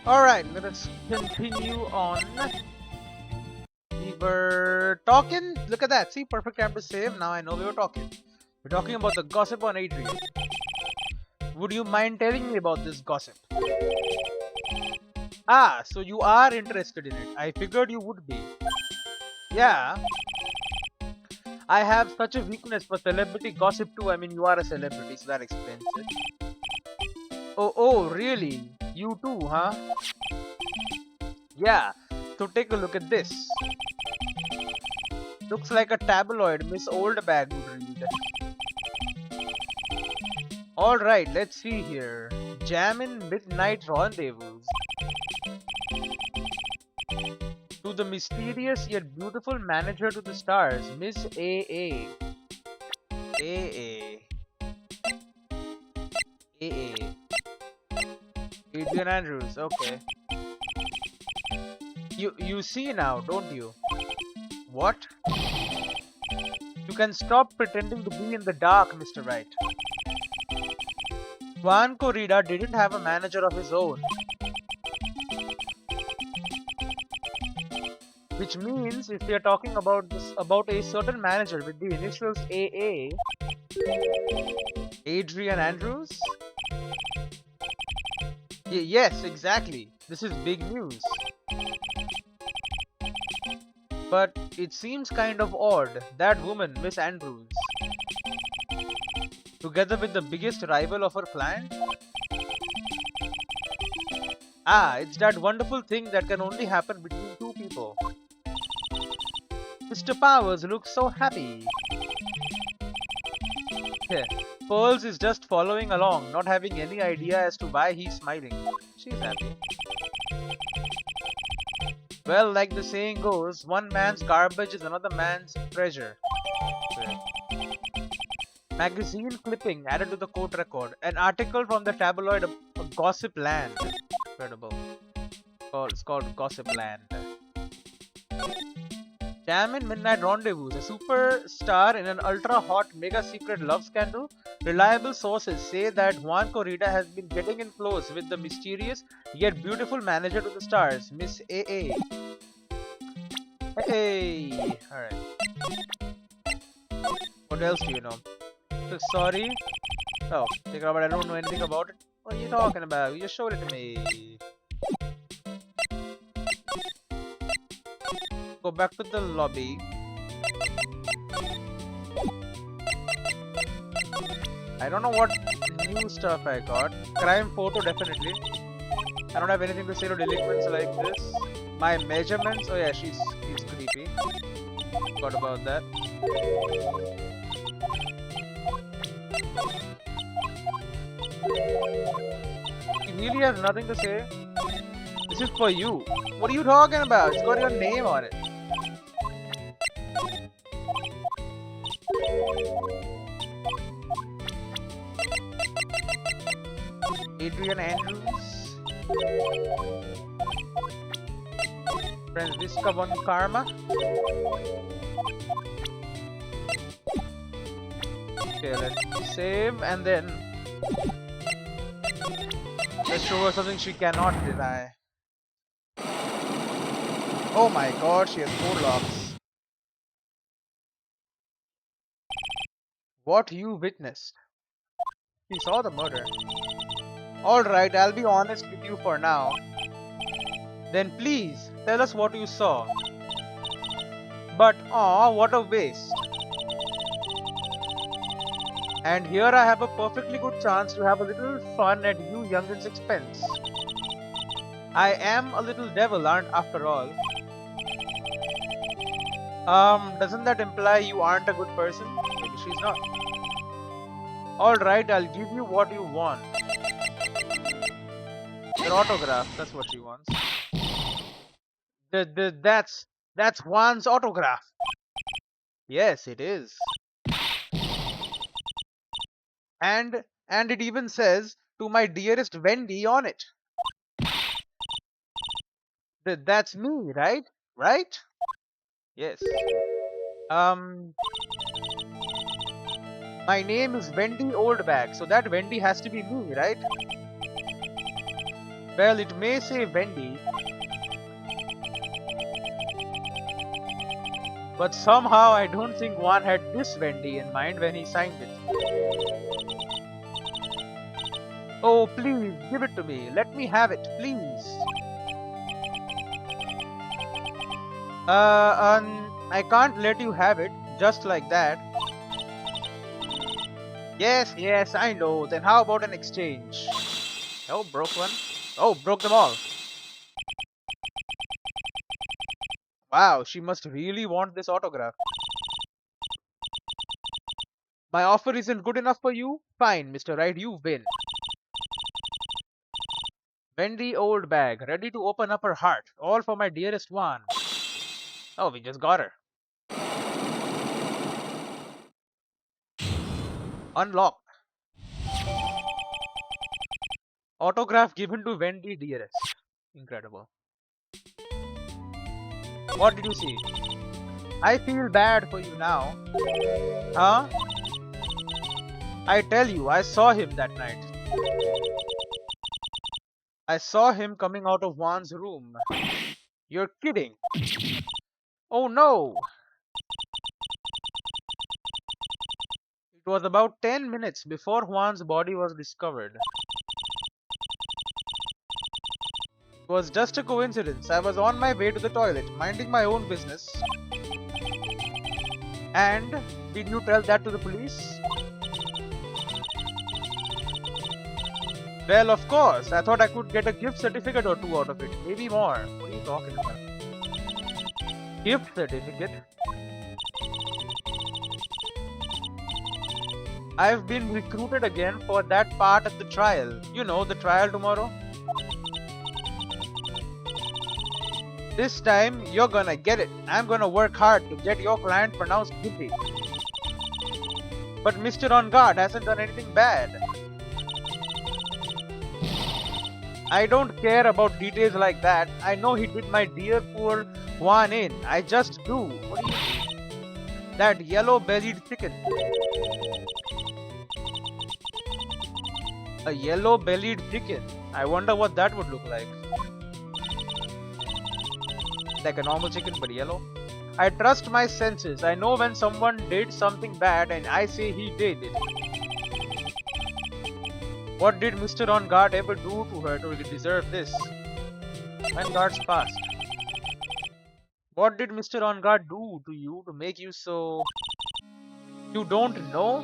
Alright, let's continue on. We were talking. Look at that. See, perfect time to save. Now I know we were talking. We're talking about the gossip on Adrian. Would you mind telling me about this gossip? Ah, so you are interested in it. I figured you would be. Yeah, I have such a weakness for celebrity gossip too. I mean, you are a celebrity, so that explains it. Oh, really? You too, huh? Yeah. So take a look at this. Looks like a tabloid Miss Oldbag would read. Alright, let's see here. Jammin' Midnight Rendezvous. To the mysterious yet beautiful manager to the stars, Miss A.A. A.A. A.A. Adrian Andrews, okay. You see now, don't you? What? You can stop pretending to be in the dark, Mr. Wright. Juan Corrida didn't have a manager of his own. Which means if we are talking about a certain manager with the initials AA, Adrian Andrews? Yes, exactly. This is big news. But it seems kind of odd, that woman, Miss Andrews, together with the biggest rival of her client? Ah, it's that wonderful thing that can only happen between two people. Mr. Powers looks so happy. Pearls is just following along, not having any idea as to why he's smiling. She's happy. Well, like the saying goes, one man's garbage is another man's treasure. Magazine clipping added to the court record. An article from the tabloid Gossip Land. Incredible. It's called Gossip Land. Jammin' Midnight Rendezvous, a superstar in an ultra-hot mega-secret love scandal. Reliable sources say that Juan Corrida has been getting in close with the mysterious yet beautiful manager to the stars, Miss A.A. Hey! Alright. What else do you know? So sorry. Oh, take it out, but I don't know anything about it. What are you talking about? You just showed it to me. Go back to the lobby. I don't know what new stuff I got. Crime photo, definitely. I don't have anything to say to delinquents like this. My measurements. Oh yeah, she's creepy. Forgot about that. He really has nothing to say. This is for you. What are you talking about? It's got your name on it. Adrian Andrews. Francisca von Karma. Okay, let's save and then let's show her something she cannot deny. Oh my god, she has 4 locks. What you witnessed? She saw the murder. Alright, I'll be honest with you for now. Then please, tell us what you saw. But aw, what a waste. And here I have a perfectly good chance to have a little fun at you youngin's expense. I am a little devil, after all. Doesn't that imply you aren't a good person? Maybe she's not. Alright, I'll give you what you want. Your autograph, that's what she wants. That's Juan's autograph. Yes, it is. And it even says, to my dearest Wendy on it. That's me, right? Right? Yes. My name is Wendy Oldbag, so that Wendy has to be me, right? Well, it may say Wendy, but somehow I don't think Juan had this Wendy in mind when he signed it. Oh, please, give it to me. Let me have it, please. I can't let you have it just like that. Yes, yes, I know. Then how about an exchange? Oh, broke one. Oh, broke them all. Wow, she must really want this autograph. My offer isn't good enough for you? Fine, Mr. Wright, you win. Wendy old bag, ready to open up her heart. All for my dearest one. Oh, we just got her. Unlocked. Autograph given to Wendy dearest. Incredible. What did you see? I feel bad for you now. Huh? I tell you, I saw him that night. I saw him coming out of Juan's room. You're kidding. Oh no! It was about 10 minutes before Juan's body was discovered. It was just a coincidence. I was on my way to the toilet, minding my own business. And did you tell that to the police? Well, of course. I thought I could get a gift certificate or two out of it. Maybe more. What are you talking about? Gift certificate? I've been recruited again for that part at the trial. You know, the trial tomorrow. This time, you're gonna get it. I'm gonna work hard to get your client pronounced guilty. But Mr. On Guard hasn't done anything bad. I don't care about details like that. I know he did my dear poor Juan in. I just do. What do you mean? That yellow-bellied chicken. A yellow-bellied chicken. I wonder what that would look like. Like a normal chicken but yellow. I trust my senses. I know when someone did something bad and I say he did it. What did Mr. On Guard ever do to her to deserve this? When guards passed. What did Mr. On Guard do to you to make you so... You don't know?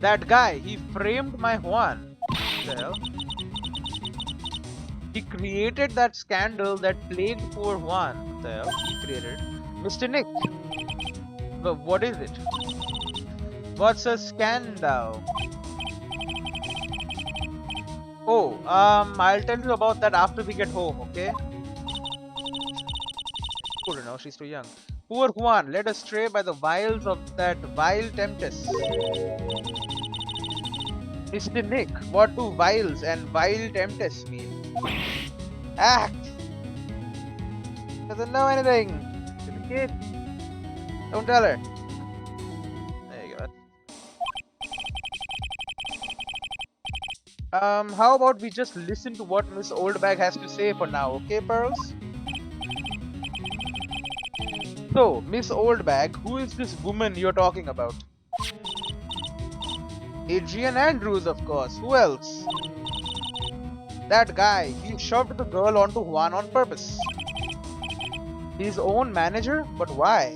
That guy, he framed my Juan. Well, he created that scandal that plagued poor Juan. Well, he created Mr. Nick. But what is it? What's a scandal? Oh, I'll tell you about that after we get home, okay? Good enough, she's too young. Poor Juan, led astray by the wiles of that vile temptress. Mr. Nick, what do wiles and vile temptress mean? Act! Doesn't know anything. She's a kid. Don't tell her. There you go. How about we just listen to what Miss Oldbag has to say for now, okay, Pearls? So, Miss Oldbag, who is this woman you're talking about? Adrian Andrews, of course. Who else? That guy. He shoved the girl onto Juan on purpose. His own manager? But why?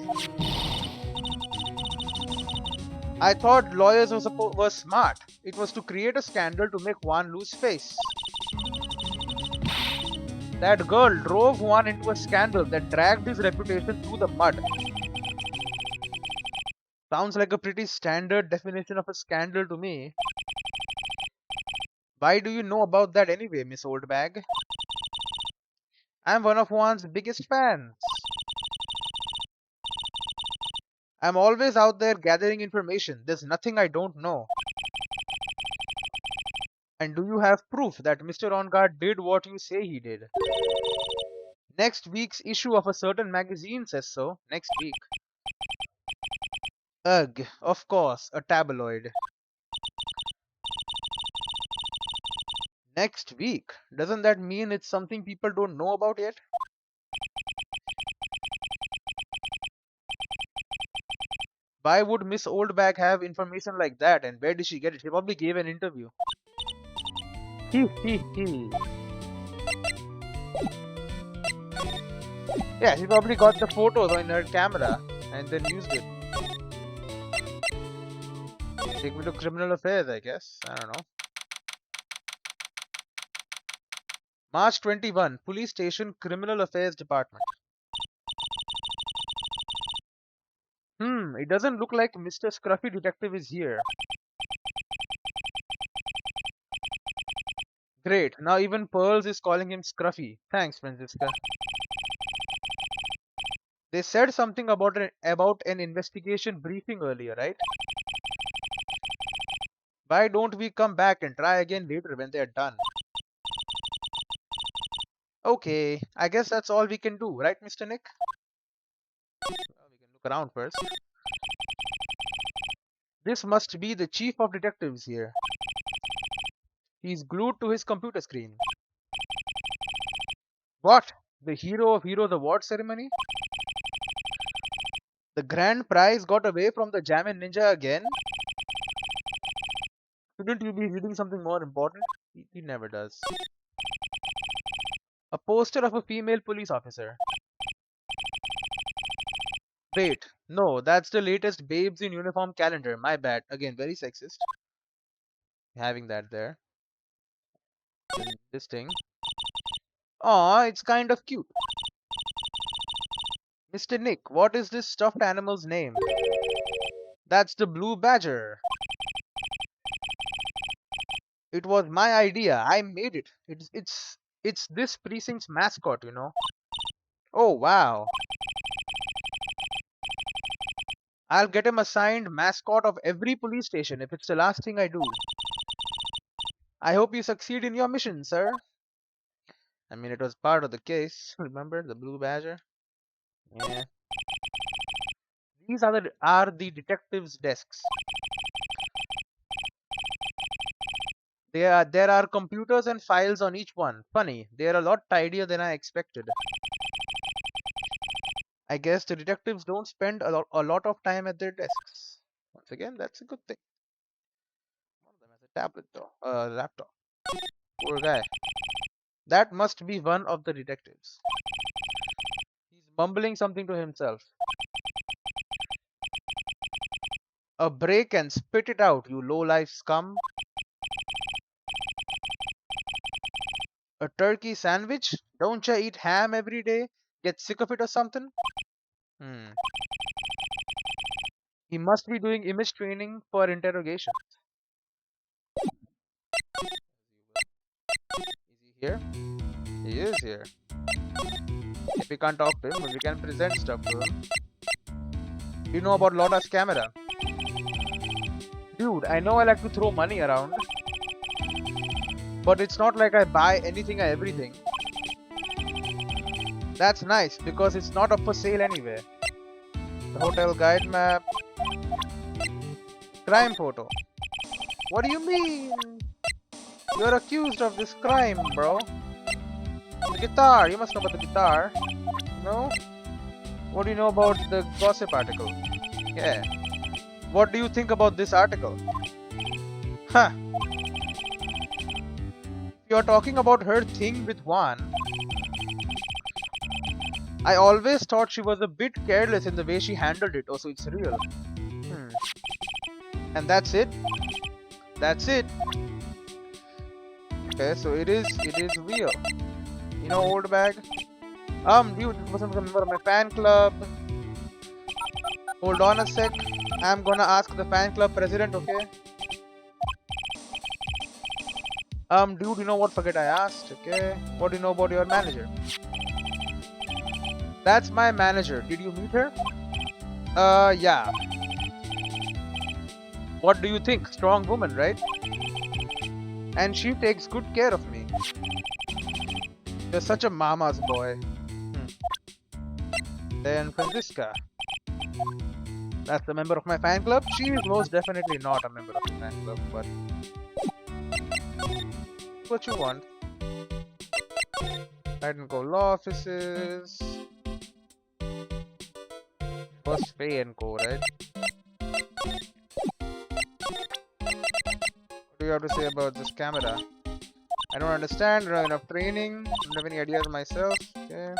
I thought lawyers were smart. It was to create a scandal to make Juan lose face. That girl drove Juan into a scandal that dragged his reputation through the mud. Sounds like a pretty standard definition of a scandal to me. Why do you know about that anyway, Miss Oldbag? I'm one of Juan's biggest fans. I'm always out there gathering information. There's nothing I don't know. And do you have proof that Mr. On Guard did what you say he did? Next week's issue of a certain magazine says so. Next week. Ugh, of course, a tabloid. Next week? Doesn't that mean it's something people don't know about yet? Why would Miss Oldbag have information like that, and where did she get it? She probably gave an interview. Yeah, she probably got the photos on her camera and then used it. Take me to criminal affairs, I guess. I don't know. March 21, Police Station, Criminal Affairs Department. It doesn't look like Mr. Scruffy Detective is here. Great, now even Pearls is calling him Scruffy. Thanks, Francisca. They said something about an investigation briefing earlier, right? Why don't we come back and try again later when they're done? Okay, I guess that's all we can do, right, Mr. Nick? Well, we can look around first. This must be the chief of detectives here. He's glued to his computer screen. What? The hero of Heroes Award ceremony? The grand prize got away from the Jammin' Ninja again? Shouldn't you be reading something more important? He never does. A poster of a female police officer. Wait, no, that's the latest Babes in Uniform calendar. My bad. Again, very sexist. Having that there. And this thing. Aw, it's kind of cute. Mr. Nick, what is this stuffed animal's name? That's the blue badger. It was my idea. I made it. It's this precinct's mascot, you know. Oh wow. I'll get him assigned mascot of every police station if it's the last thing I do. I hope you succeed in your mission, sir. I mean, it was part of the case. Remember the blue badger? Yeah. These are the detectives' desks. There are computers and files on each one. Funny, they're a lot tidier than I expected. I guess the detectives don't spend a lot of time at their desks. Once again, that's a good thing. One of them has a tablet though. Laptop. Poor guy. That must be one of the detectives. He's mumbling something to himself. A break and spit it out, you low-life scum. A turkey sandwich? Don't ya eat ham every day? Get sick of it or something? He must be doing image training for interrogation. Is he here? He is here. If we can't talk to him, but we can present stuff to him. Do you know about Lotta's camera? Dude, I know I like to throw money around. But it's not like I buy anything or everything. That's nice, because it's not up for sale anywhere. The hotel guide map. Crime photo. What do you mean? You're accused of this crime, bro. The guitar. You must know about the guitar. No? What do you know about the gossip article? Yeah. What do you think about this article? Huh. You're talking about her thing with Juan. I always thought she was a bit careless in the way she handled it. Oh, so it's real. And that's it? That's it. Okay, so it is real. You know, old bag? Dude, it wasn't a member of my fan club. Hold on a sec. I'm gonna ask the fan club president, okay? Dude, you know what? Forget I asked, okay? What do you know about your manager? That's my manager. Did you meet her? Yeah. What do you think? Strong woman, right? And she takes good care of me. You're such a mama's boy. Then Francisca. That's a member of my fan club? She is most definitely not a member of the fan club, but... what you want. Light and Co. Law offices. First Pay and Co. Right? What do you have to say about this camera? I don't understand. I don't have enough training. Don't have any ideas myself. Okay.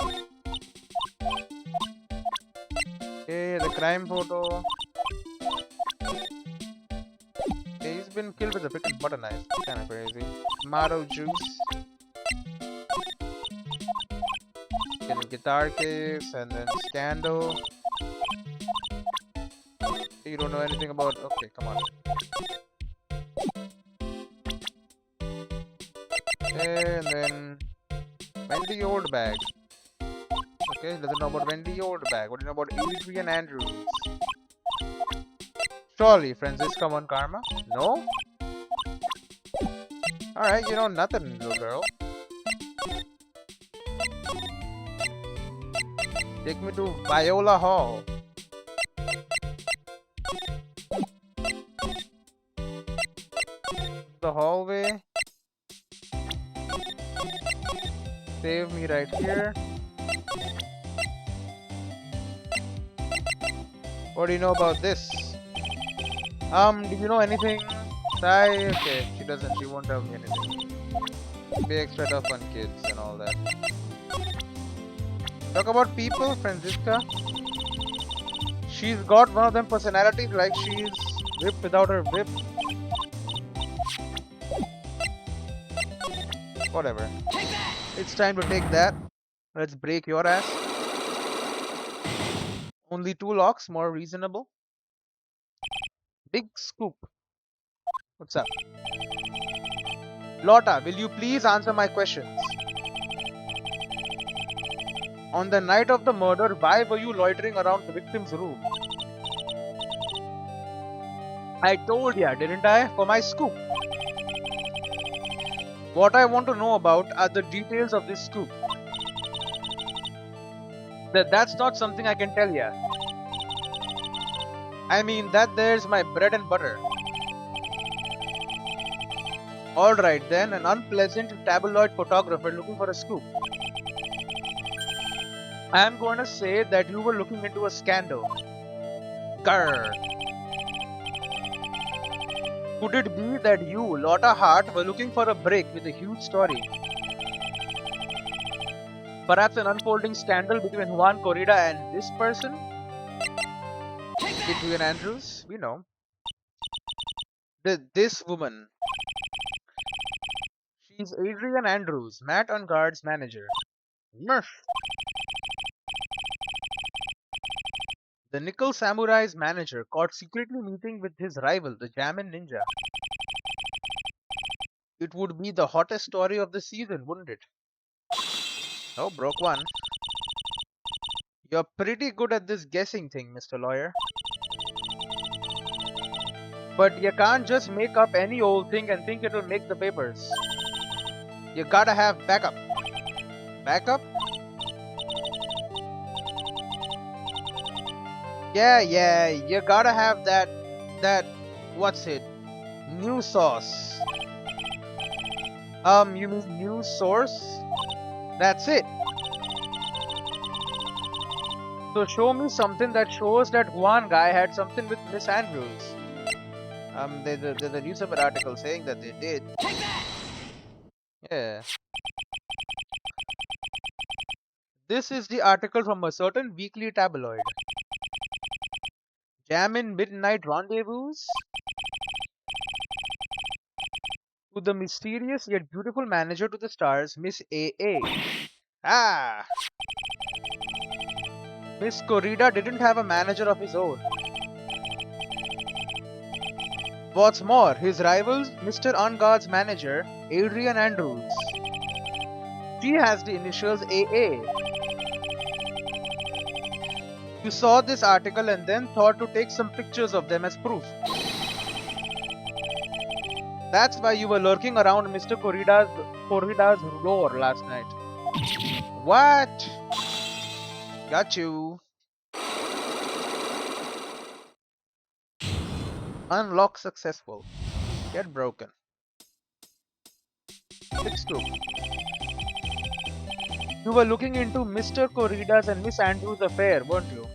Okay, the crime photo. Okay, he's been killed with a freaking butter knife. Kinda crazy. Tomato juice. Then guitar case and then scandal. You don't know anything about. Okay, come on. And then Wendy Oldbag. Okay, doesn't know about Wendy Oldbag. What do you know about Adrian Andrews? Surely, Francisca Von Karma? No? Alright, you know nothing, little girl. Take me to Viola Hall. The hallway. Save me right here. What do you know about this? Do you know anything? Sai? Okay, she doesn't. She won't tell me anything. Be extra tough on kids and all that. Talk about people, Francisca. She's got one of them personalities like she's whipped without her whip. Whatever. It's time to take that. Let's break your ass. Only 2 locks, more reasonable. Big scoop. What's up? Lotta, will you please answer my questions? On the night of the murder, why were you loitering around the victim's room? I told ya, didn't I? For my scoop. What I want to know about are the details of this scoop. That's not something I can tell ya. I mean, that there's my bread and butter. Alright then, an unpleasant tabloid photographer looking for a scoop. I am going to say that you were looking into a scandal. Grr. Could it be that you, Lotta Hart, were looking for a break with a huge story? Perhaps an unfolding scandal between Juan Corrida and this person? Adrian Andrews? We know. This woman. She's Adrian Andrews, Matt Unguard's manager. Murph. The Nickel Samurai's manager caught secretly meeting with his rival, the Jammin Ninja. It would be the hottest story of the season, wouldn't it? Oh, broke one. You're pretty good at this guessing thing, Mr. Lawyer. But you can't just make up any old thing and think it'll make the papers. You gotta have backup. Backup? Yeah, you gotta have that, what's it? News sauce. You mean news source? That's it. So show me something that shows that one guy had something with Miss Andrews. There's a newspaper article saying that they did. Yeah. This is the article from a certain weekly tabloid. Jammin' Midnight Rendezvous? To the mysterious yet beautiful manager to the stars, Miss A.A. Ah! Miss Corrida didn't have a manager of his own. What's more, his rival, Mr. Unguard's manager, Adrian Andrews. She has the initials AA. You saw this article and then thought to take some pictures of them as proof. That's why you were lurking around Mr. Corrida's door last night. What? Got you. Unlock successful. Get broken. Big scoop. You were looking into Mr. Corrida's and Miss Andrews' affair, weren't you?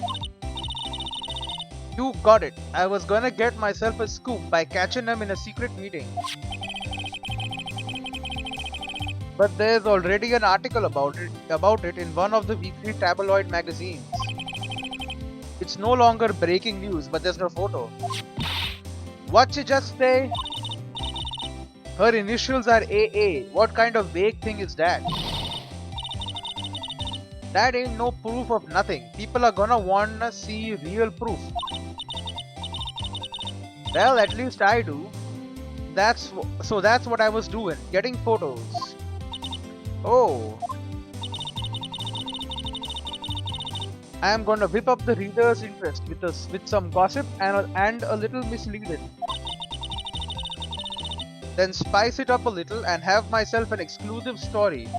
You got it. I was gonna get myself a scoop by catching them in a secret meeting. But there's already an article about it in one of the weekly tabloid magazines. It's no longer breaking news, but there's no photo. What you just say? Her initials are AA. What kind of vague thing is that? That ain't no proof of nothing. People are gonna wanna see real proof. Well, at least I do. That's what I was doing, getting photos. Oh, I am gonna whip up the reader's interest with some gossip and a little misleading. Then spice it up a little and have myself an exclusive story.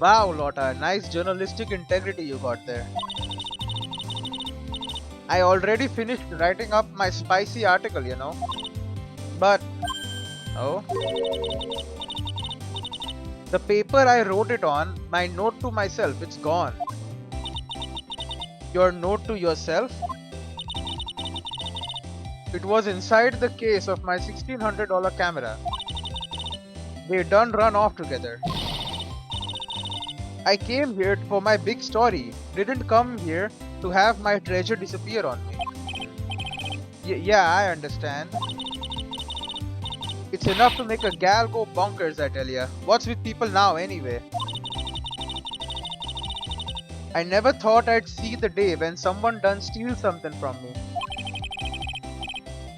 Wow, Lotta, nice journalistic integrity you got there. I already finished writing up my spicy article, you know. But, oh, the paper I wrote it on, my note to myself, it's gone. Your note to yourself? It was inside the case of my $1,600 camera. They done run off together. I came here for my big story. Didn't come here to have my treasure disappear on me. Yeah, I understand. It's enough to make a gal go bonkers, I tell ya. What's with people now, anyway? I never thought I'd see the day when someone done steal something from me.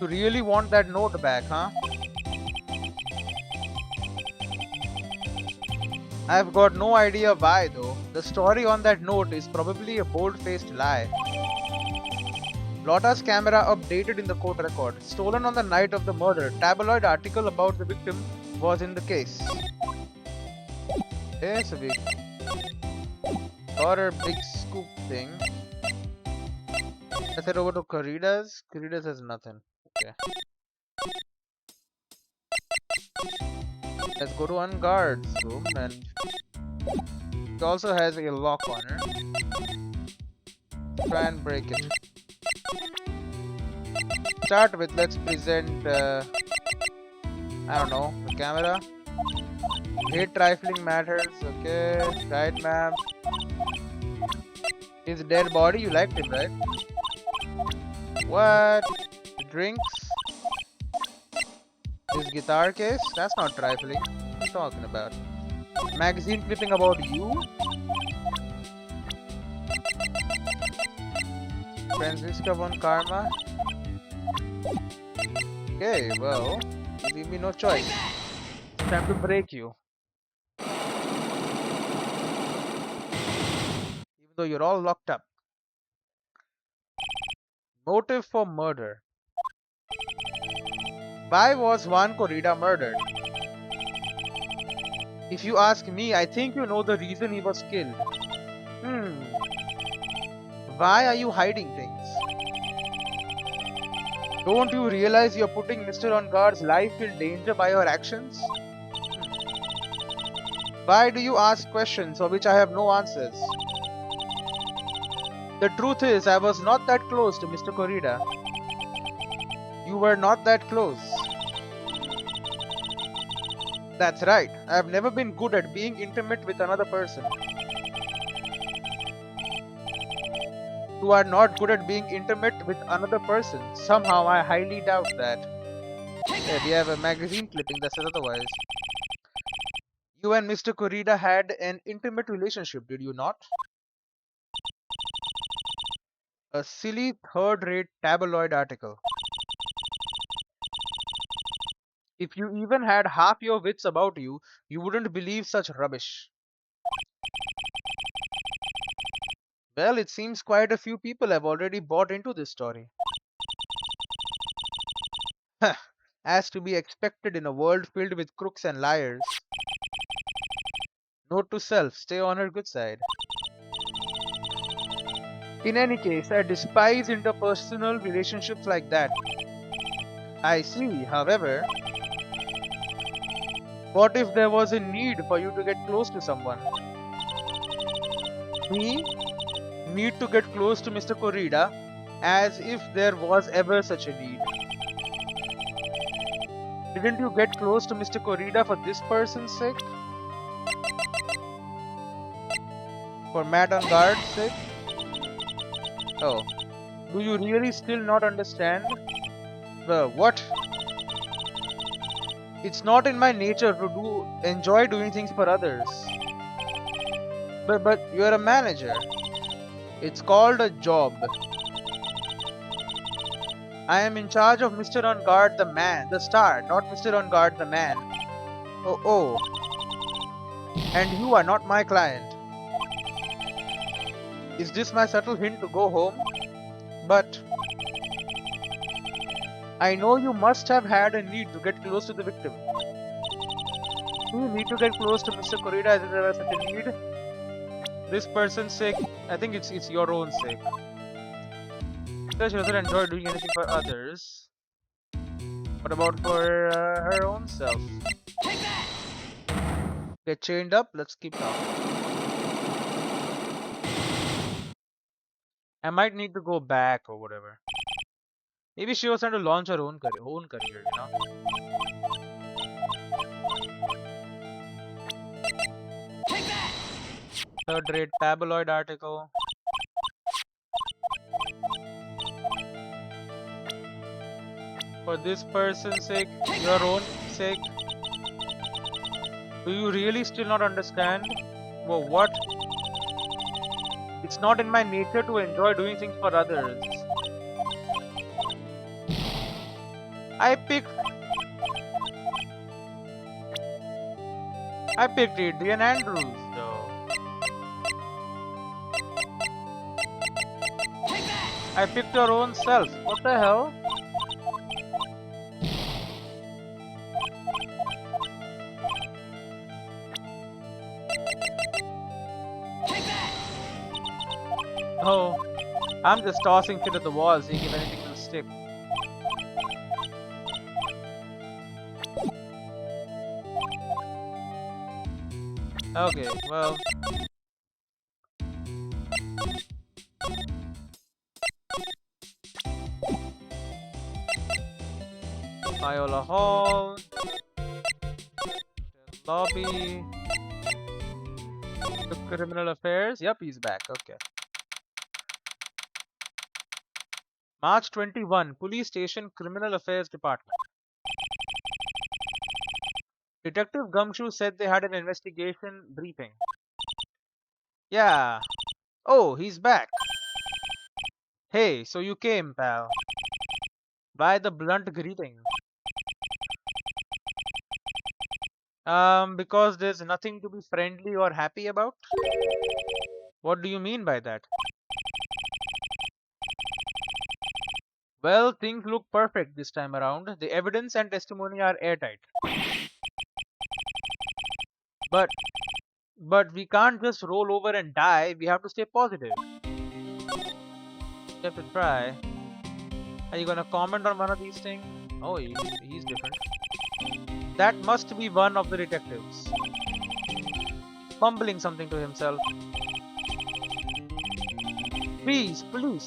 You really want that note back, huh? I've got no idea why though. The story on that note is probably a bold-faced lie. Lotta's camera updated in the court record. Stolen on the night of the murder. Tabloid article about the victim was in the case. Okay, so we got our big scoop thing. Let's head over to Corrida's. Corrida's has nothing. Okay. Let's go to Unguard's room, and it also has a lock on her. Try and break it. Start with, let's present, I don't know, the camera. Hate trifling matters, okay, right ma'am. His dead body, you liked him, right? What? Drinks? His guitar case? That's not trifling. What are you talking about? Magazine clipping about you? Francisca von Karma? Okay, well, you leave me no choice. It's time to break you. Even though you're all locked up. Motive for murder. Why was Juan Corrida murdered? If you ask me, I think you know the reason he was killed. Why are you hiding things? Don't you realize you're putting Mr. Unguard's life in danger by your actions? Why do you ask questions for which I have no answers? The truth is, I was not that close to Mr. Corrida. You were not that close. That's right. I have never been good at being intimate with another person. You are not good at being intimate with another person. Somehow I highly doubt that. Yeah, we have a magazine clipping that says otherwise. You and Mr. Corrida had an intimate relationship, did you not? A silly third-rate tabloid article. If you even had half your wits about you, you wouldn't believe such rubbish. Well, it seems quite a few people have already bought into this story. As to be expected in a world filled with crooks and liars. Note to self, stay on her good side. In any case, I despise interpersonal relationships like that. I see, however, What if there was a need for you to get close to someone? Me? Need to get close to Mr. Corrida? As if there was ever such a need. Didn't you get close to Mr. Corrida for this person's sake? For Matt on Guard's sake? Oh. Do you really still not understand? What? It's not in my nature to enjoy doing things for others. But you're a manager. It's called a job. I am in charge of Mr. On Guard the man, the star, not Mr. On Guard the man. Oh. And you are not my client. Is this my subtle hint to go home? But I know you must have had a need to get close to the victim. Do you need to get close to Mr. Corrida as if there was such a need? This person's sake, I think it's your own sake. Because she doesn't enjoy doing anything for others. What about for her own self? Get chained up, let's keep talking. I might need to go back or whatever. Maybe she was trying to launch her own career, you know? Third-rate tabloid article. For this person's sake, your own sake. Do you really still not understand? Well, what? It's not in my nature to enjoy doing things for others. I picked Adrian Andrews, though. I picked your own self. What the hell? Oh, I'm just tossing shit at the wall, seeing if anything will stick. Okay, well. Viola Hall. Lobby. The Criminal Affairs. Yep, he's back. Okay. March 21, Police Station, Criminal Affairs Department. Detective Gumshoe said they had an investigation briefing. Yeah. Oh, he's back. Hey, so you came, pal. By the blunt greeting. Because there's nothing to be friendly or happy about? What do you mean by that? Well, things look perfect this time around. The evidence and testimony are airtight. But we can't just roll over and die. We have to stay positive. You have to try. Are you gonna comment on one of these things? Oh, he's different. That must be one of the detectives. Fumbling something to himself. Please,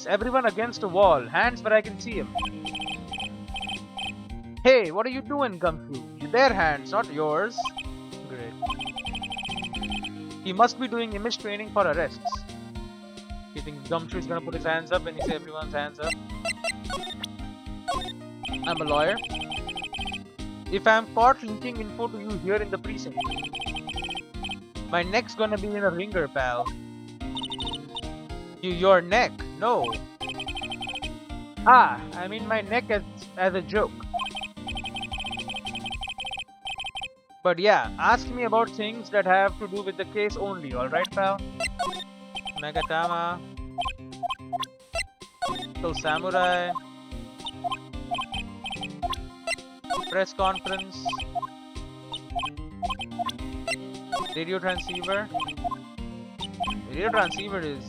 everyone against the wall. Hands where I can see him. Hey, what are you doing, Gumshoe? Their hands, not yours. Great. He must be doing image training for arrests. You think Gumshoe is gonna put his hands up when he says everyone's hands up? I'm a lawyer. If I'm caught leaking info to you here in the precinct, my neck's gonna be in a ringer, pal. Your neck? No. I mean my neck as a joke. But yeah, ask me about things that have to do with the case only, alright, pal? Megatama. Little Samurai. Press conference. Radio transceiver. Radio transceiver is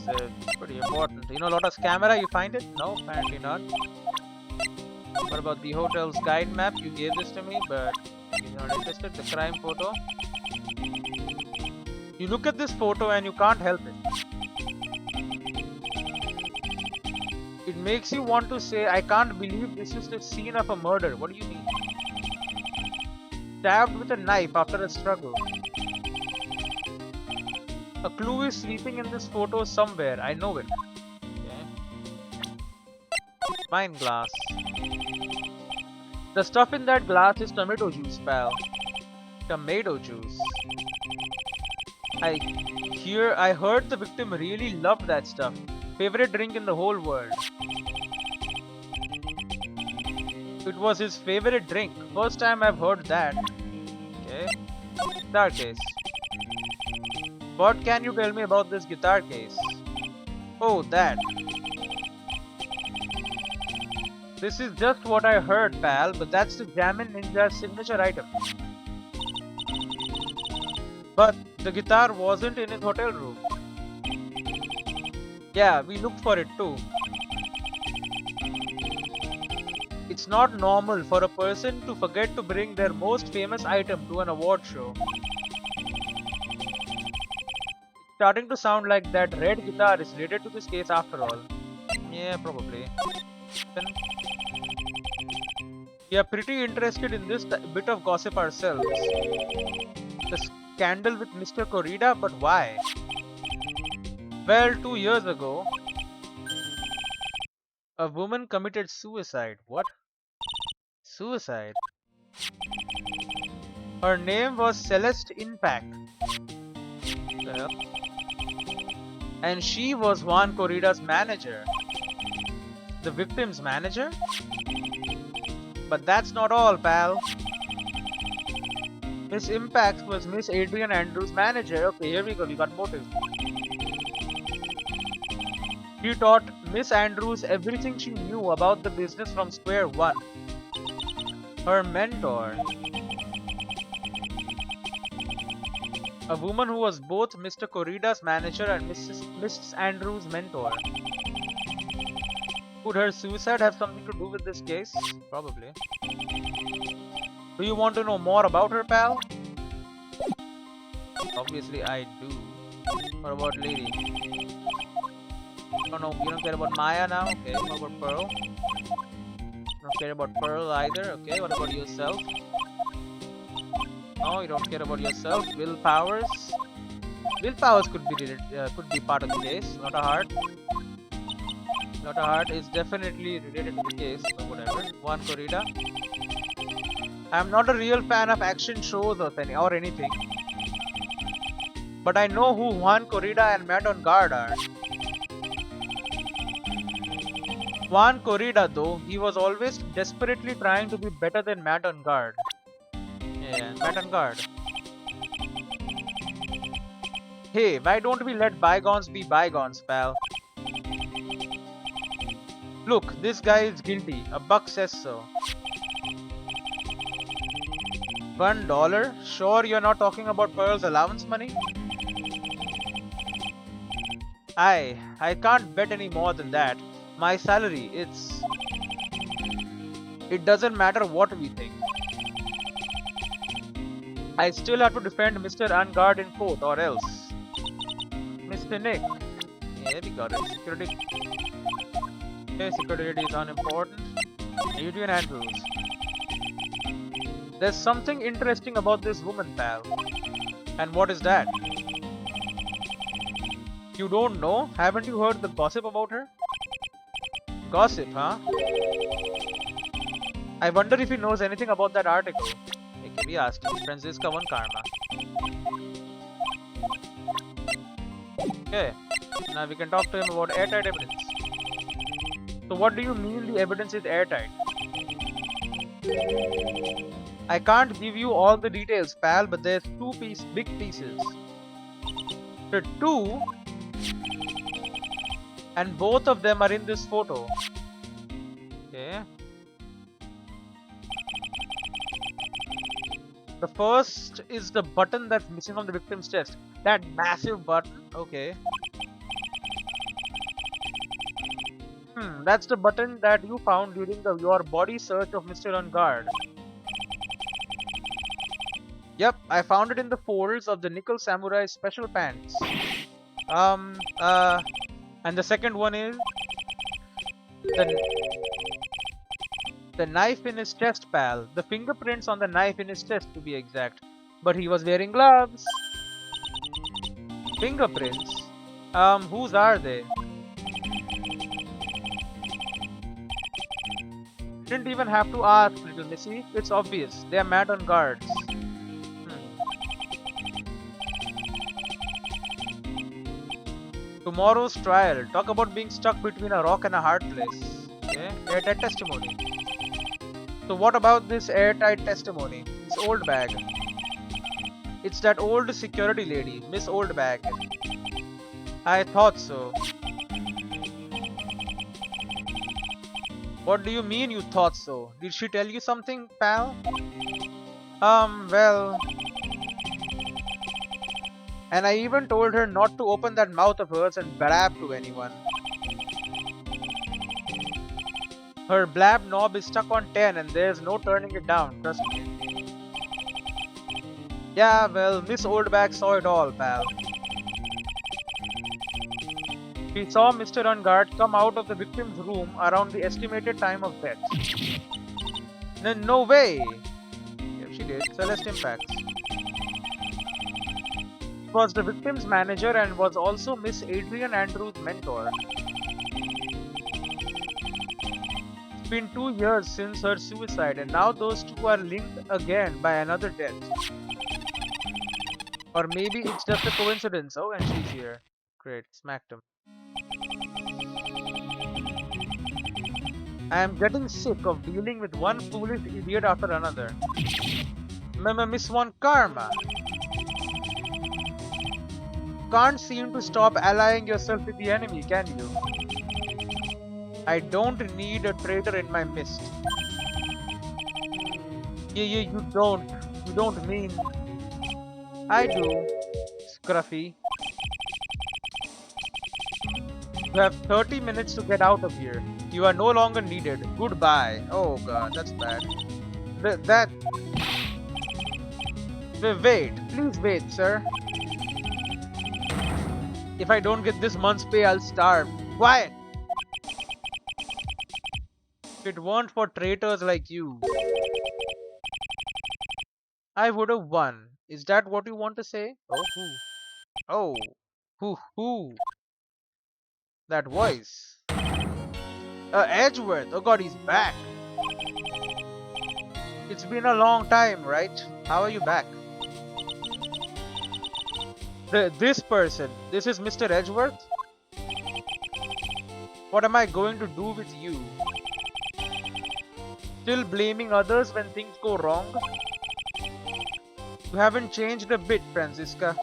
pretty important. You know, Lotus camera, you find it? No, apparently not. What about the hotel's guide map? You gave this to me, but you You're not interested? The crime photo. You look at this photo and you can't help it. It makes you want to say, I can't believe this is the scene of a murder. What do you mean? Stabbed with a knife after a struggle. A clue is sleeping in this photo somewhere. I know it. Okay. Wine glass. The stuff in that glass is tomato juice, pal. Tomato juice. I heard the victim really loved that stuff. Favorite drink in the whole world. It was his favorite drink. First time I've heard that. Okay. Guitar case. What can you tell me about this guitar case? Oh, that. This is just what I heard, pal, but that's the Jammin' Ninja's signature item. But the guitar wasn't in his hotel room. Yeah, we looked for it too. It's not normal for a person to forget to bring their most famous item to an award show. It's starting to sound like that red guitar is related to this case after all. Yeah, probably. Then we are pretty interested in this bit of gossip ourselves. The scandal with Mr. Corrida, but why? Well, 2 years ago, a woman committed suicide. What? Suicide? Her name was Celeste Impact. The hell? And she was Juan Corrida's manager. The victim's manager? But that's not all, pal. Miss Impact was Miss Adrian Andrews' manager. Okay, here we go, we got motive. He taught Miss Andrews everything she knew about the business from square one. Her mentor. A woman who was both Mr. Corrida's manager and Miss Andrews' mentor. Could her suicide have something to do with this case? Probably. Do you want to know more about her, pal? Obviously I do. What about lady? Oh no, you don't care about Maya now? Okay, what about Pearl? Don't care about Pearl either. Okay, what about yourself? No, you don't care about yourself. Will Powers? Will Powers could be part of the case. Not a heart. Not a heart is definitely related to the case, but whatever. Juan Corrida. I'm not a real fan of action shows or anything. But I know who Juan Corrida and Matt on Guard are. Juan Corrida though, he was always desperately trying to be better than Matt on Guard. Yeah, Matt on Guard. Hey, why don't we let bygones be bygones, pal? Look, this guy is guilty. A buck says so. $1? Sure you're not talking about Pearl's allowance money? I can't bet any more than that. My salary, it doesn't matter what we think. I still have to defend Mr. Unguard in court or else. Mr. Nick. Yeah, we got it. Security. Okay, security is unimportant. Adrian Andrews. There's something interesting about this woman, pal. And what is that? You don't know? Haven't you heard the gossip about her? Gossip, huh? I wonder if he knows anything about that article. Okay, we asked him. Franziska won karma. Okay, now we can talk to him about airtight evidence. So what do you mean the evidence is airtight? I can't give you all the details, pal, but there's big pieces. The two, and both of them are in this photo. Okay. The first is the button that's missing from the victim's chest. That massive button. Okay. That's the button that you found during your body search of Mr. On Guard. Yep, I found it in the folds of the Nickel Samurai's special pants. Um, uh, and the second one is the knife in his chest, pal. The fingerprints on the knife in his chest, to be exact. But he was wearing gloves. Fingerprints? Whose are they? Didn't even have to ask, little missy. It's obvious. They are mad on guards. Tomorrow's trial. Talk about being stuck between a rock and a hard place. Okay? Airtight testimony. So what about this airtight testimony? This old bag. It's that old security lady, Miss Old Bag. I thought so. What do you mean you thought so? Did she tell you something, pal? Well... And I even told her not to open that mouth of hers and blab to anyone. Her blab knob is stuck on 10 and there's no turning it down, trust me. Yeah, well, Miss Oldbag saw it all, pal. She saw Mr. Unguard come out of the victim's room around the estimated time of death. No way! Yeah, she did. Celeste impacts. Was the victim's manager and was also Miss Adrian Andrews' mentor. It's been 2 years since her suicide and now those two are linked again by another death. Or maybe it's just a coincidence. Oh, and she's here. Great, smacked him. I am getting sick of dealing with one foolish idiot after another. Miss One Karma. Can't seem to stop allying yourself with the enemy, can you? I don't need a traitor in my midst. Yeah, you don't. You don't mean... I do. Scruffy. You have 30 minutes to get out of here. You are no longer needed. Goodbye. Oh god, that's bad. Wait. Please wait, sir. If I don't get this month's pay, I'll starve. Quiet! If it weren't for traitors like you, I would have won. Is that what you want to say? Oh, who? Oh, who? That voice. Edgeworth. Oh god, he's back. It's been a long time, right? How are you back? This person. This is Mr. Edgeworth? What am I going to do with you? Still blaming others when things go wrong? You haven't changed a bit, Franziska.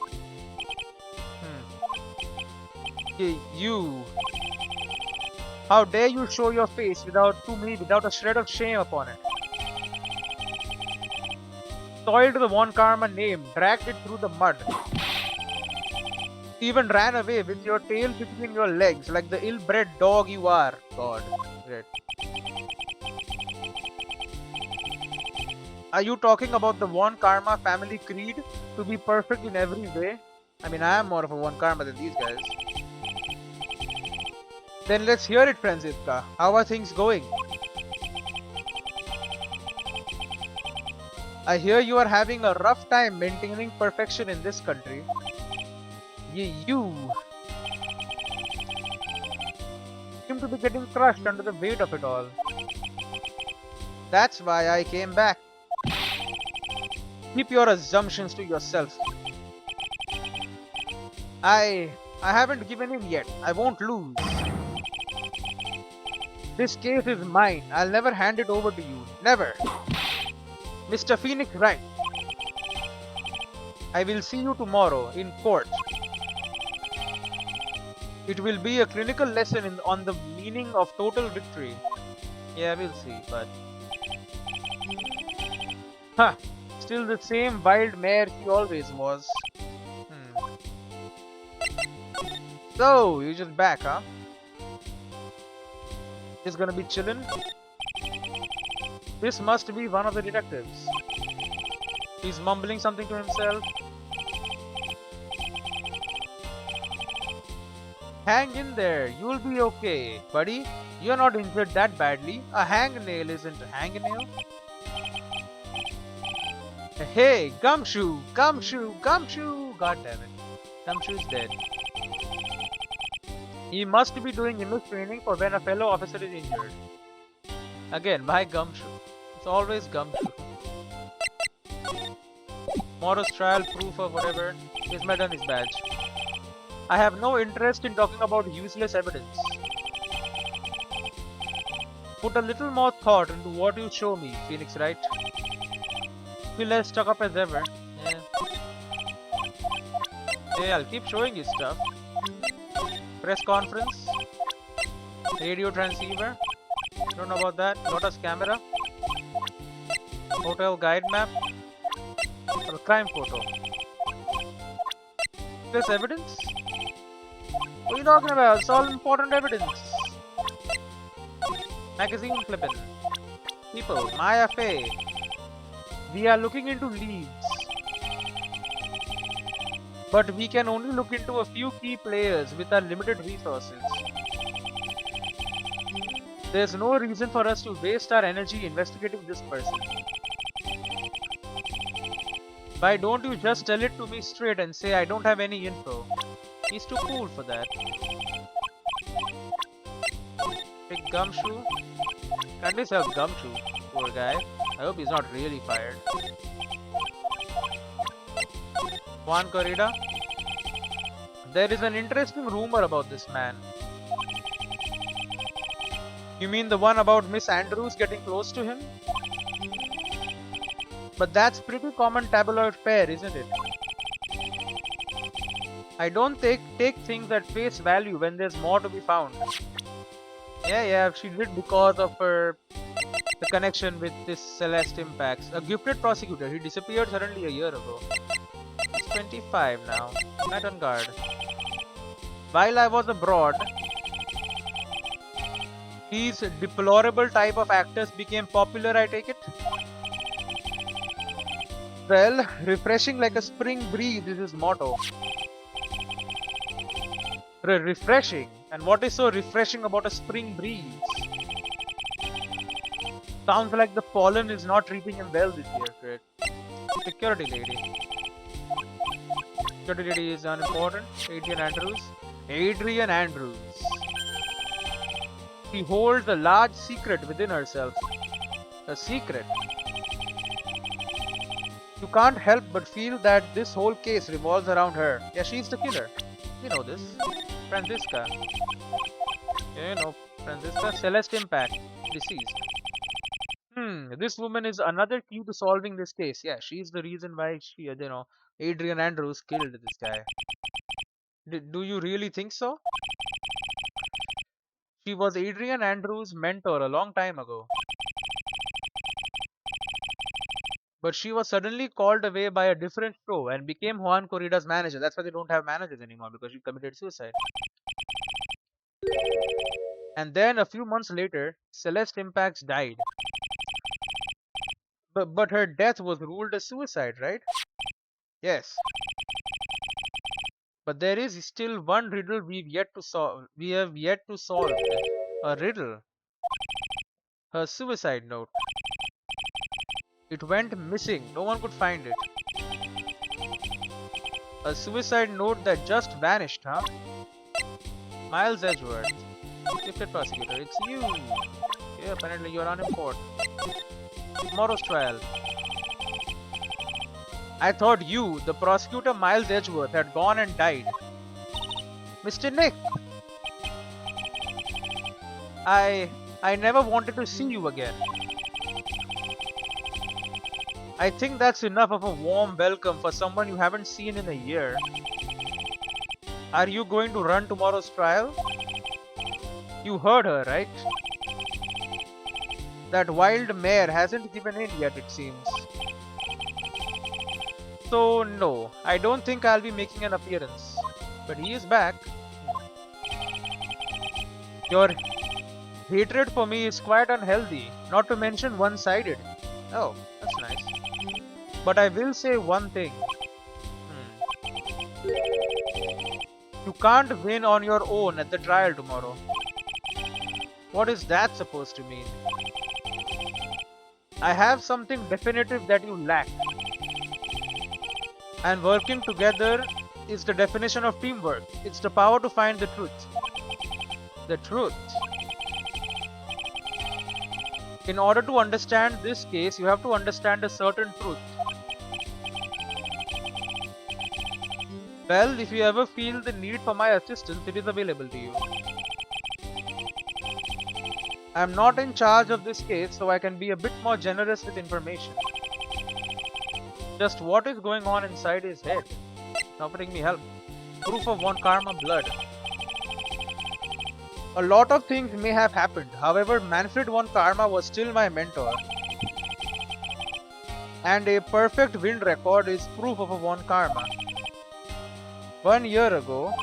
Hey, you. How dare you show your face to me without a shred of shame upon it? Soiled the Von Karma name, dragged it through the mud. Even ran away with your tail between your legs like the ill-bred dog you are. God. Great. Are you talking about the Von Karma family creed? To be perfect in every way? I mean, I am more of a Von Karma than these guys. Then let's hear it, Franziska. How are things going? I hear you are having a rough time maintaining perfection in this country. You seem to be getting crushed under the weight of it all. That's why I came back. Keep your assumptions to yourself. I haven't given in yet. I won't lose. This case is mine. I'll never hand it over to you. Never. Mr. Phoenix Wright. I will see you tomorrow in court. It will be a clinical lesson on the meaning of total victory. Yeah, we'll see, but... Huh. Still the same wild mare she always was. So, you're just back, huh? Just gonna be chillin'? This must be one of the detectives. He's mumbling something to himself. Hang in there, you'll be okay, buddy. You're not injured that badly. A hangnail isn't a hangnail. Hey, Gumshoe! Gumshoe! Gumshoe! God damn it. Gumshoe's dead. He must be doing image training for when a fellow officer is injured. Again, my Gumshoe. It's always Gumshoe. Morris trial, proof or whatever. He's met on his badge. I have no interest in talking about useless evidence. Put a little more thought into what you show me, Phoenix Wright. Feel as stuck up as ever. Yeah, I'll keep showing you stuff. Press conference. Radio transceiver. Don't know about that. Lotus camera. Hotel guide map. Or crime photo. This evidence? What are you talking about? It's all important evidence. Magazine flipping. People, Maya Fey. We are looking into leads. But we can only look into a few key players with our limited resources. There's no reason for us to waste our energy investigating this person. Why don't you just tell it to me straight and say I don't have any info? He's too cool for that. Big Gumshoe? At least have Gumshoe, poor guy. I hope he's not really fired. Juan Corrida? There is an interesting rumor about this man. You mean the one about Miss Andrews getting close to him? But that's pretty common tabloid fare, isn't it? I don't take things at face value when there's more to be found. Yeah, she did because of the connection with this Celeste Impacts. A gifted prosecutor, he disappeared suddenly a year ago. He's 25 now, not on guard. While I was abroad, these deplorable type of actors became popular, I take it? Well, refreshing like a spring breeze is his motto. Refreshing? And what is so refreshing about a spring breeze? Sounds like the pollen is not treating him well this year, Craig. Security lady. Security lady is unimportant. Adrian Andrews. Adrian Andrews. She holds a large secret within herself. A secret. You can't help but feel that this whole case revolves around her. Yeah, she's the killer. You know this. Franziska. Yeah, you know Franziska. Celeste Impact. Deceased. This woman is another key to solving this case. Yeah, she's the reason why Adrian Andrews killed this guy. Do you really think so? She was Adrian Andrews' mentor a long time ago. But she was suddenly called away by a different show and became Juan Corrida's manager. That's why they don't have managers anymore, because she committed suicide. And then a few months later, Celeste Impacts died. But her death was ruled a suicide, right? Yes. But there is still one riddle we've yet to solve. We have yet to solve. A riddle. Her suicide note. It went missing. No one could find it. A suicide note that just vanished, huh? Miles Edgeworth. Gifted prosecutor. It's you. Yeah, apparently you're unimportant. Tomorrow's trial. I thought you, the prosecutor Miles Edgeworth, had gone and died. Mr. Nick! I never wanted to see you again. I think that's enough of a warm welcome for someone you haven't seen in a year. Are you going to run tomorrow's trial? You heard her, right? That wild mare hasn't given in yet, it seems. So no, I don't think I'll be making an appearance. But he is back. Your hatred for me is quite unhealthy, not to mention one-sided. Oh, that's nice. But I will say one thing. You can't win on your own at the trial tomorrow. What is that supposed to mean? I have something definitive that you lack. And working together is the definition of teamwork. It's the power to find the truth. The truth. In order to understand this case, you have to understand a certain truth. Well, if you ever feel the need for my assistance, it is available to you. I am not in charge of this case, so I can be a bit more generous with information. Just what is going on inside his head? Offering me help. Proof of one karma blood. A lot of things may have happened, however, Manfred von Karma was still my mentor. And a perfect win record is proof of a von Karma. 1 year ago,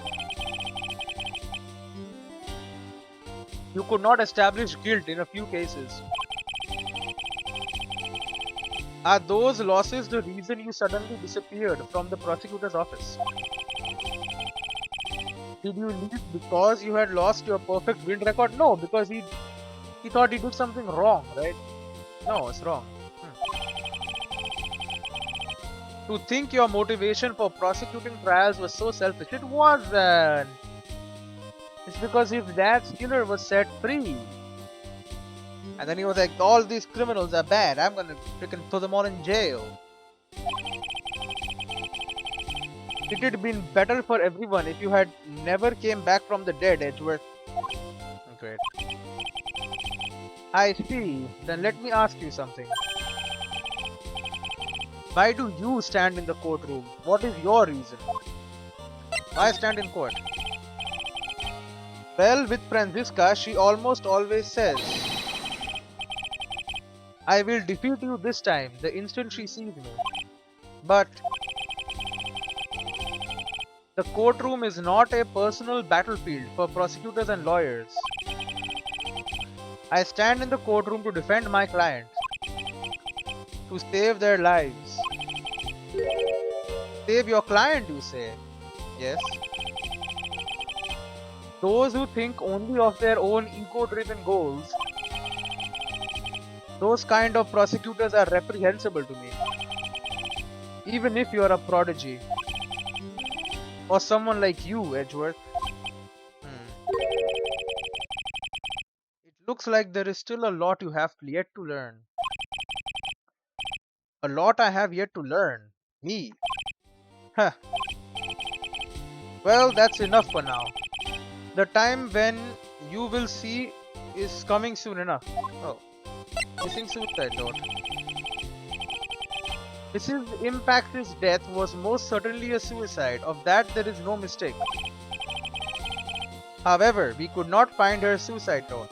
you could not establish guilt in a few cases. Are those losses the reason you suddenly disappeared from the prosecutor's office? Did you leave because you had lost your perfect win record? No, because he thought he did something wrong, right? No, it's wrong. To think your motivation for prosecuting trials was so selfish, it wasn't. It's because his dad's killer was set free. And then he was like, all these criminals are bad, I'm gonna freaking throw them all in jail. It would have been better for everyone if you had never came back from the dead, Edgeworth. Great. I see. Then let me ask you something. Why do you stand in the courtroom? What is your reason? Why stand in court? Well, with Franziska, she almost always says, I will defeat you this time, the instant she sees me. But the courtroom is not a personal battlefield for prosecutors and lawyers. I stand in the courtroom to defend my client, to save their lives. Save your client, you say? Yes. Those who think only of their own ego-driven goals, those kind of prosecutors are reprehensible to me. Even if you are a prodigy. Or someone like you, Edgeworth. It looks like there is still a lot you have yet to learn. A lot I have yet to learn. Me. Huh. Well, that's enough for now. The time when you will see is coming soon enough. Oh. Missing suicide note. Mrs. Impact's death was most certainly a suicide. Of that there is no mistake. However, we could not find her suicide note.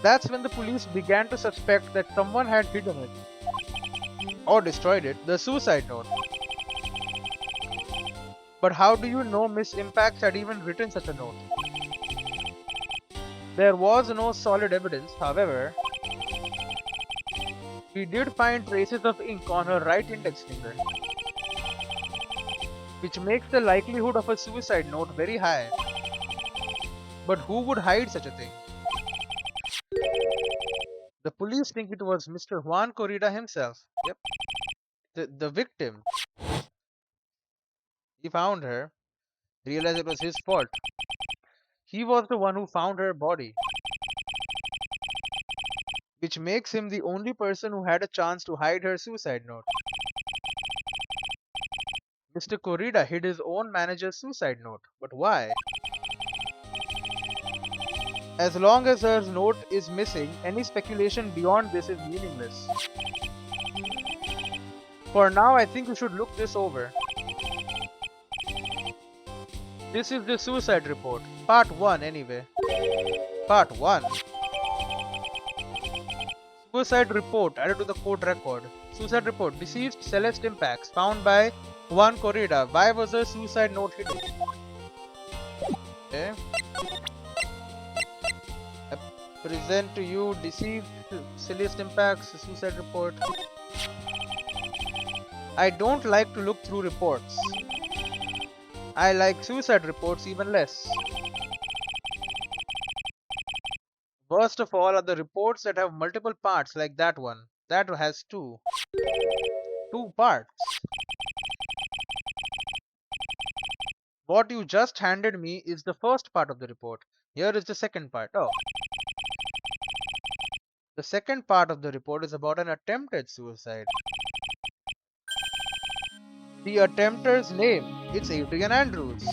That's when the police began to suspect that someone had hidden it. Or destroyed it, the suicide note. But how do you know Miss Impact had even written such a note? There was no solid evidence, however. We did find traces of ink on her right index finger, which makes the likelihood of a suicide note very high. But who would hide such a thing? The police think it was Mr. Juan Corrida himself. Yep. The victim. He found her, realized it was his fault. He was the one who found her body, which makes him the only person who had a chance to hide her suicide note. Mr. Corrida hid his own manager's suicide note, but why? As long as her note is missing, any speculation beyond this is meaningless. For now, I think we should look this over. This is the suicide report. Part 1 anyway. Part 1. Suicide report added to the court record. Suicide report. Deceased Celeste Impacts found by Juan Corrida. Why was her suicide note hidden? Okay. I present to you deceased Celeste Impacts suicide report. I don't like to look through reports. I like suicide reports even less. Worst of all are the reports that have multiple parts like that one. That has two parts. What you just handed me is the first part of the report. Here is the second part. Oh, the second part of the report is about an attempted suicide. The attempter's name, it's Adrian Andrews.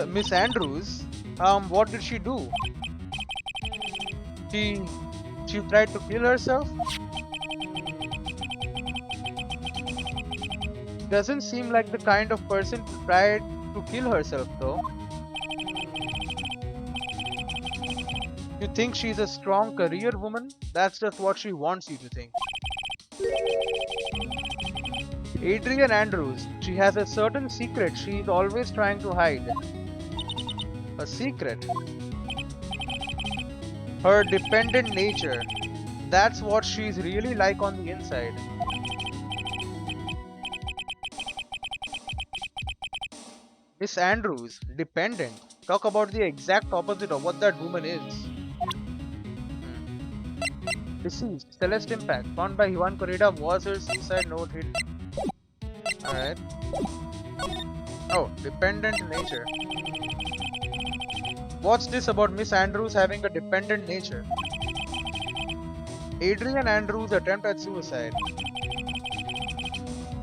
Miss Andrews, what did she do? She she tried to kill herself? Doesn't seem like the kind of person to try to kill herself though. You think she's a strong career woman? That's just what she wants you to think. Adrian Andrews, she has a certain secret she's always trying to hide. A secret. Her dependent nature. That's what she's really like on the inside. Miss Andrews, dependent. Talk about the exact opposite of what that woman is. Deceased, Celeste Impact, found by Juan Corrida, was her suicide note hit? Alright. Oh, dependent nature. What's this about Miss Andrews having a dependent nature? Adrian Andrews' attempt at suicide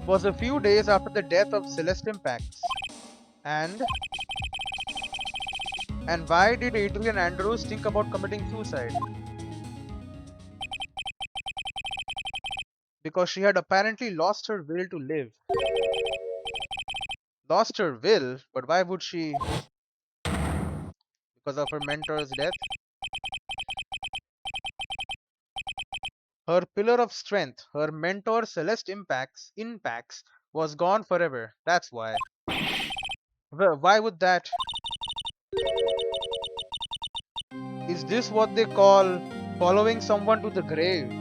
was a few days after the death of Celeste Impacts. And why did Adrian Andrews think about committing suicide? Because she had apparently lost her will to live. Lost her will? But why would she? Because of her mentor's death? Her pillar of strength, her mentor Celeste Impacts, was gone forever. That's why. Why would that? Is this what they call following someone to the grave?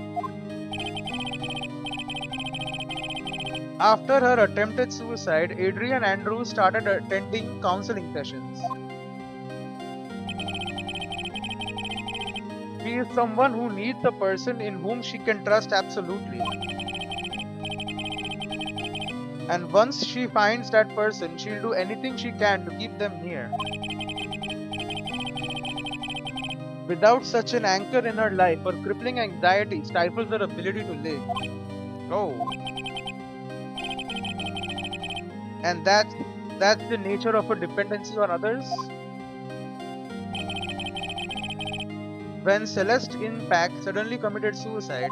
After her attempted suicide, Adrian Andrews started attending counseling sessions. She is someone who needs a person in whom she can trust absolutely. And once she finds that person, she'll do anything she can to keep them near. Without such an anchor in her life, her crippling anxiety stifles her ability to live. Oh. And that's the nature of her dependency on others? When Celeste Impact suddenly committed suicide,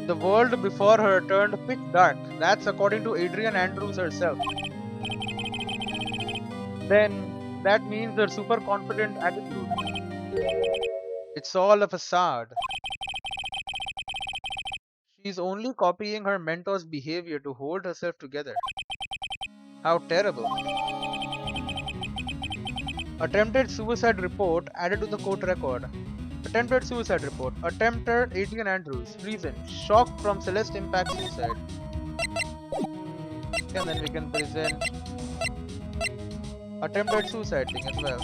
the world before her turned pitch dark. That's according to Adrian Andrews herself. Then that means her super confident attitude. It's all a facade. She's only copying her mentor's behavior to hold herself together. How terrible. Attempted suicide report added to the court record. Attempted suicide report. Attempter Adrian Andrews. Reason: shock from Celeste Impact suicide. And then we can present attempted suicide thing as well.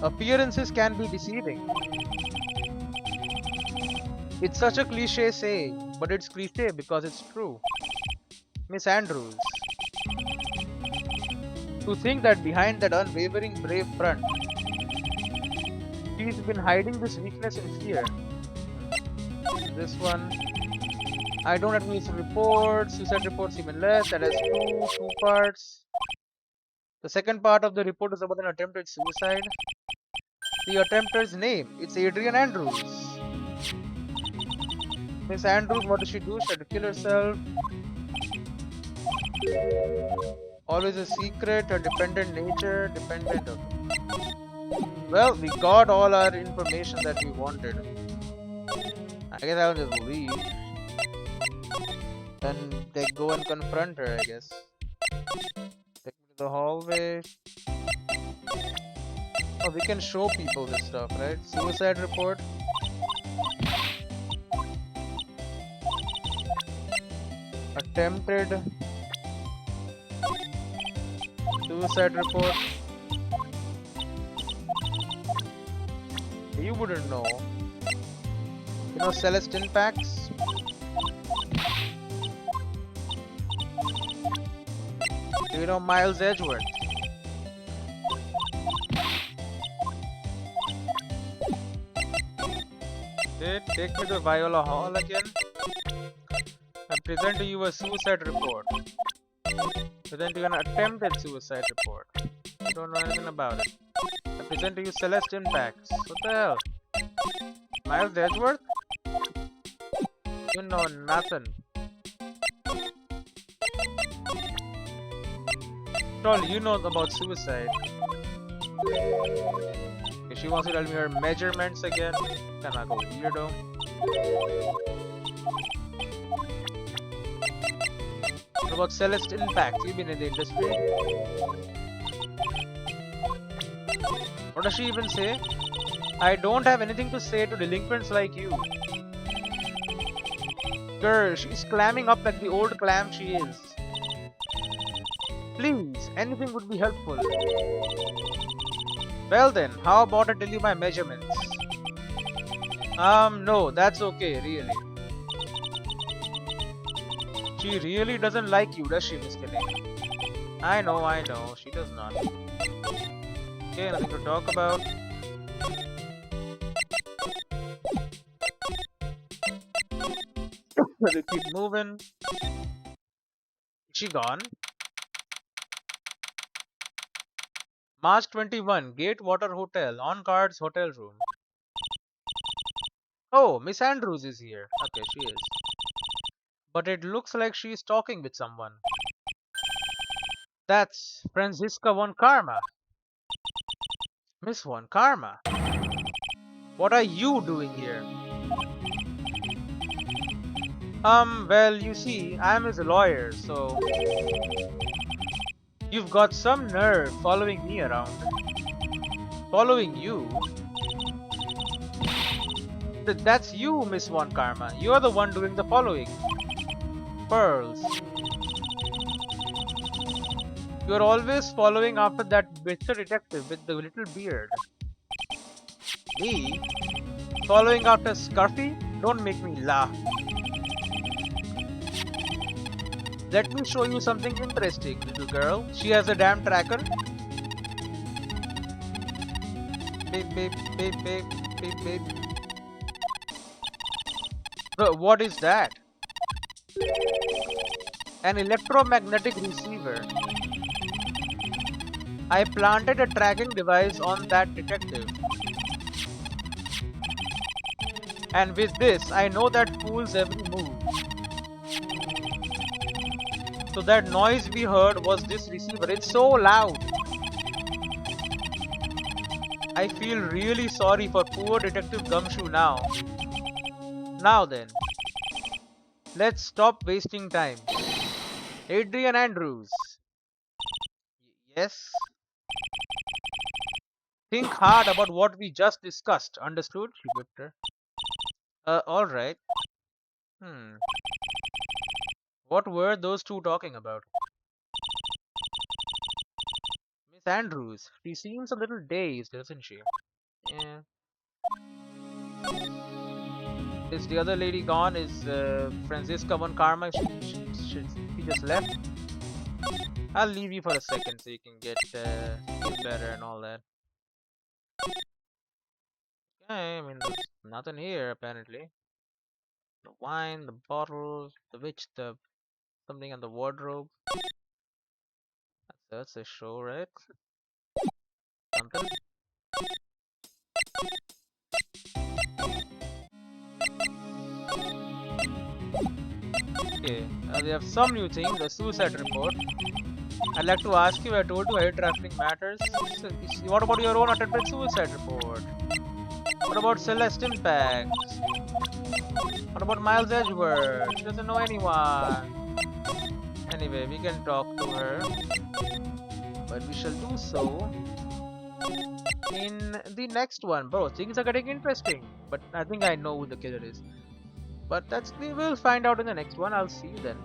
Appearances can be deceiving. It's such a cliche saying, but it's cliche because it's true. Miss Andrews. To think that behind that unwavering brave front, she's been hiding this weakness and fear. This one, I don't administer reports, suicide reports even less, that has two parts. The second part of the report is about an attempted suicide. The attempter's name, it's Adrian Andrews. Miss Andrews, what does she do? She had to kill herself. Always a secret, a dependent nature, dependent of. Well, we got all our information that we wanted. I guess I'll just leave. Then they go and confront her, I guess. Take me to the hallway. Oh, we can show people this stuff, right? Suicide report. attempted suicide report. You wouldn't know. You know Celestine packs? Do you know Miles Edgeworth? Take me to Viola Hall again. I present to you a suicide report. Present to you an attempted suicide report. You don't know anything about it. I present to you Celestine packs. What the hell? Miles Edgeworth? You know nothing. All you know about suicide. If she wants to tell me her measurements again, kinda go weirdo. What about Celestine packs? You've been in the industry. What does she even say? I don't have anything to say to delinquents like you. Girl, she's clamming up like the old clam she is. Please, anything would be helpful. Well then, how about I tell you my measurements? No, that's okay, really. She really doesn't like you, does she, Miss Kinney? I know, she does not. Okay, nothing to talk about. Let's keep moving. Is she gone? March 21, Gatewater Hotel, on guards hotel room. Oh, Miss Andrews is here. Okay, she is. But it looks like she is talking with someone. That's Franziska von Karma. Miss von Karma. What are you doing here? Well, you see, I'm his lawyer, so... You've got some nerve following me around. Following you? That's you, Miss Von Karma. You're the one doing the following. Pearls. You're always following after that Mr. Detective with the little beard. Me? Following after Scruffy? Don't make me laugh. Let me show you something interesting, little girl. She has a damn tracker. Beep, beep, beep, beep, beep, beep. What is that? An electromagnetic receiver. I planted a tracking device on that detective. And with this, I know that fool's every move. So that noise we heard was this receiver. It's so loud. I feel really sorry for poor Detective Gumshoe now. Now then, let's stop wasting time. Adrian Andrews. Yes? Think hard about what we just discussed. Understood? She whipped her. Alright. What were those two talking about? Miss Andrews. She seems a little dazed, doesn't she? Yeah. Is the other lady gone? Is Franziska von Karma? She just left? I'll leave you for a second so you can get better and all that. Okay, I mean, there's nothing here apparently. The wine, the bottles, the witch, the something in the wardrobe. That's a show, right? Something. Okay, we have some new things. The suicide report. I'd like to ask you. I told you air trafficking matters. So, what about your own attempted suicide report? What about Celestine packs? What about Miles Edgeworth? She doesn't know anyone. Anyway, we can talk to her, but we shall do so in the next one. Bro, things are getting interesting, but I think I know who the killer is. But we will find out in the next one. I'll see you then.